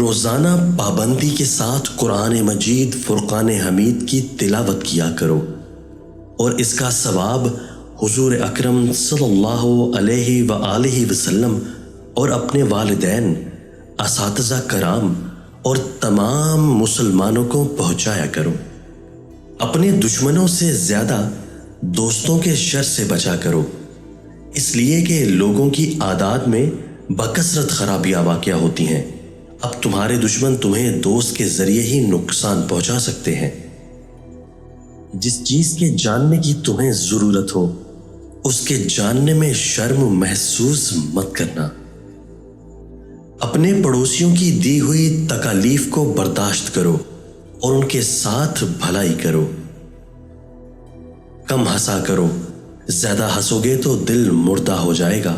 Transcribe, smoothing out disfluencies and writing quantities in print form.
روزانہ پابندی کے ساتھ قرآن مجید فرقان حمید کی تلاوت کیا کرو، اور اس کا ثواب حضور اکرم صلی اللہ علیہ وآلہ وسلم اور اپنے والدین، اساتذہ کرام اور تمام مسلمانوں کو پہنچایا کرو۔ اپنے دشمنوں سے زیادہ دوستوں کے شر سے بچا کرو، اس لیے کہ لوگوں کی عادات میں بکثرت خرابیاں واقع ہوتی ہیں۔ اب تمہارے دشمن تمہیں دوست کے ذریعے ہی نقصان پہنچا سکتے ہیں۔ جس چیز کے جاننے کی تمہیں ضرورت ہو اس کے جاننے میں شرم محسوس مت کرنا۔ اپنے پڑوسیوں کی دی ہوئی تکالیف کو برداشت کرو اور ان کے ساتھ بھلائی کرو۔ کم ہنسا کرو، زیادہ ہنسو گے تو دل مردہ ہو جائے گا۔